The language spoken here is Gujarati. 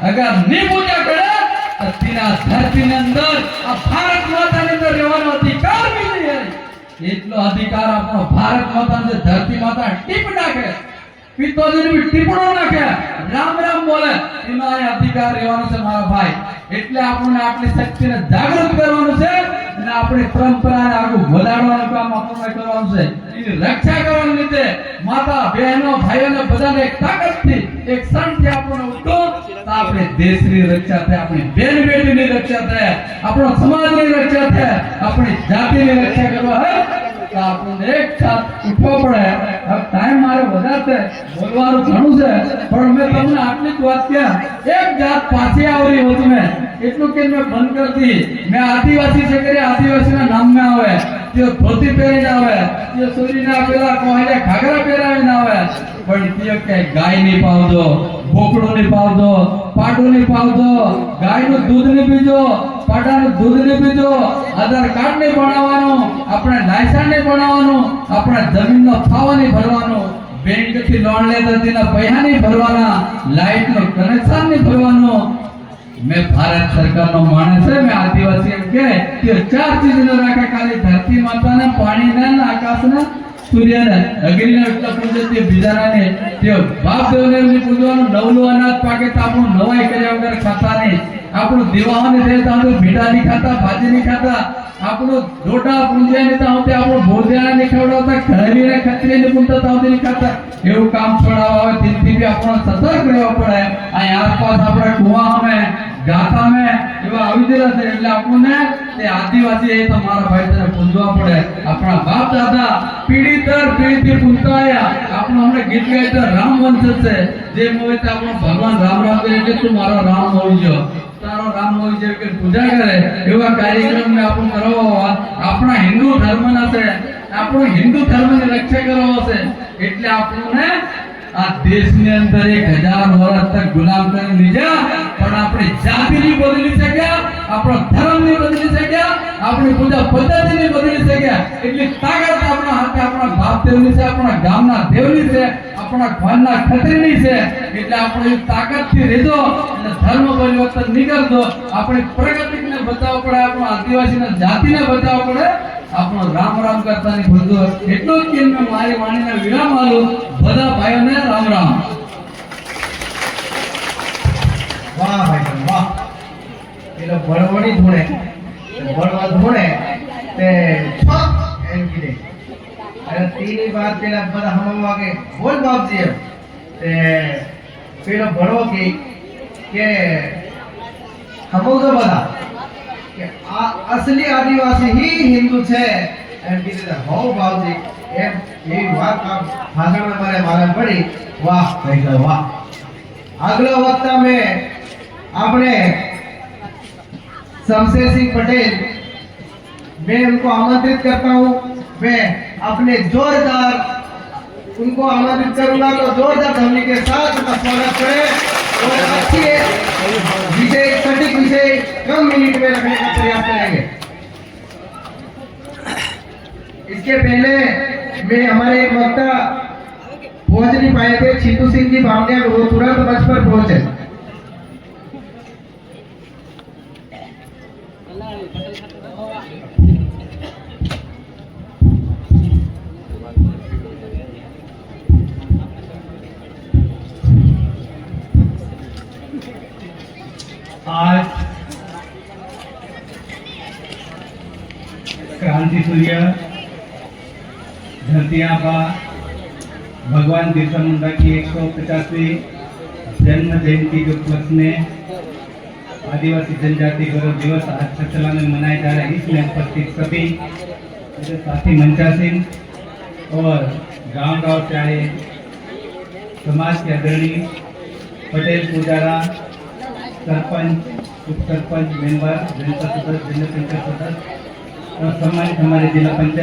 अगर नहीं पूजा करे तो तेरा धरती ने अंदर आ भारत माता ने अंदर રહેવાનો अधिकार भी नहीं है। એટલો અધિકાર આપણો ભારત માતા ને ધરતી માતા ટીપ નાખે, પિત્તોજી ને ટીપણો નાખે, રામ રામ બોલે, એનો આ અધિકાર રહેવાનો છે મારા ભાઈ। એટલે આપણને આટલી શક્તિને જાગૃત કરવાનું છે અને આપણી પરંપરાને આગળ વધારવાનું કામ આપણને કરવાનું છે। એની રક્ષા કરવાની રીતે માતા બહેનો ભાઈઓને બધાને એક તાકાતથી એક સંથી આપણને ઉઠો તો આપણે દેશની રક્ષા થાય, આપણી બેન બેટીની રક્ષા થાય, આપણો સમાજની રક્ષા થાય, આપણી જાતિની રક્ષા કરવા હોય તો આપણને એક સાથ ઉઠવો પડે। હવે ટાઈમ મારે વધારે બોલવાનું ઘણું છે પણ મેં તમને આટલી જ વાત કહ્યા। એક જાત પાછી આવરી હોતી મેં એટલું કે મેં બંધ કરતી। મેં આદિવાસી છે કે આદિવાસીના નામમાં આવે, તે ધોતી પહેરીને આવે, તે સૂરીના પેલા કોહલે ઘાઘરા પહેરાવીને આવે, પણ તે કે ગાય નહીં પાવજો, બોકડું નહીં પાવજો, પાડું નહીં પાવજો, ગાયનું દૂધ નહીં પીજો, પાડાનું દૂધ નહીં પીજો, આધાર કાર્ડ નહીં બનાવવાનું, આપણે લાયસન્સ નહીં બનાવવાનું, આપણે જમીનનો ફાવો નહીં ભરવાનો, બેંક થી લોન લેતા તેના પૈસા નહીં ભરવાના, લાઈટ નું કનેક્શન નહીં ભરવાનું। मैं भारत सरकार नो माणस है, मैं आदिवासी एम के चार चीज न राखे, खाली धरती माता ने, पानी ने, आकाश ने, सूर्य ने, अग्नि ने એટલા પૂજે તે બીજાને તે બાપ દેવને પૂજવાનું। નવલું અનાજ પાકે તો આપણું નવાઈ કર્યા વગર ખાતા નહીં, આપણું દેવાને દે તો આપણે ભીડા નહીં ખાતા, ભાજી નહીં ખાતા, આપણું રોટા પૂંજે નહીં તો આપણું ભોજન નહીં ખવડાવતા, ઘરેલીને ખત્રીને પૂંજતા તો નહીં ખાતા। એવું કામ છોડાવવા આવે તેથી બી આપણને સતર્ક રહેવા પડે। આ આસપાસ આપણે કુવા અમે ગાતા में એવા આવી ગયેલા છે એટલે આપણને તે આદિવાસી એ તો મારા ભાઈ તને પૂજવા પડે। આપણા બાપ દાદા પીઢી દર પેઢી પૂજતા આયા। આપણો હમણે ગીત ગાય તો રામ વંશ છે, જે મોય તે આપણો ભગવાન રામ રામ કરે કે તું મારો રામ હોઈ જો, તારો રામ હોઈ જે કે પૂજા કરે એવા કાર્યક્રમ ને આપણો કરવો આપણા હિન્દુ ધર્મના છે। આપણો હિન્દુ ધર્મની રક્ષા કરવો છે એટલે આપણને આ દેશની અંદર 1000 વર્ષ તક ગુલામ કરી લીધા પણ આપણી જાતિ ની બદલી શક્યા, આપણો ધર્મ ની બદલી શક્યા, આપણી પૂજા પદ્ધતિ ની બદલી શક્યા। એટલી તાકાત આપણા હાથે આપણા બાપ દેવની છે, આપણા ગામના દેવની છે, આપણા ઘરના ખત્રીની છે। એટલે આપણે તાકાતથી રહેજો અને ધર્મ પરિવર્તન નહીં કરજો। આપણી પ્રગતિને બચાવવા પડે, આપણા આદિવાસીના જાતિને બચાવવા પડે, આપણો રામ રામ કરતા નહીં ભૂલજો। એટલું જ કે મેં મારી વાણીને વિરામ આલું। બધા ભાઈઓને રામ રામ। વાહ ભાઈ વાહ, પેલો બળવણી ધૂણે બળવા ધૂણે તે એમ કીધે અરે તીની વાત પેલા બધા હમવા કે બોલ બાપજી એમ તે પેલો બળવો કે હમવજો બધા કે આ અસલી આદિવાસી ही हिंदू છે એમ કીધે। હો બાપજી એમ એ વાત ભાષણમાં મારે પડી। વાહ ભાઈ વાહ। આગલા વક્તા में आपने शमशेर सिंह पटेल, मैं उनको आमंत्रित करता हूँ। मैं अपने जोरदार उनको आमंत्रित करूंगा तो जोरदार ध्वनि के साथ उनका स्वागत करें और अच्छी विषय सटीक विषय कम मिनट में रखने का प्रयास करेंगे। इसके पहले मैं हमारे एक वक्ता पहुंच नहीं पाए थे, छितू सिंह जी भावनिया, वो तुरंत मंच पर पहुंचे। आज क्रांति सूर्य धरती आबा भगवान बिरसा मुंडा की 150वीं जन्म जयंती के उपलक्ष्य में आदिवासी जनजाति गौरव दिवस आज चचला में मनाया जा रहा है। इसमें उपस्थित सभी मेरे साथी मंचा सिंह और गांव-गांव से आए समाज के अग्रणी पटेल पुजारा, सरपंच, उप सरपंच, मेंबर, जनता सदस्य, जनसंख्या सदस्य और सम्मानित हमारे जिला पंचायत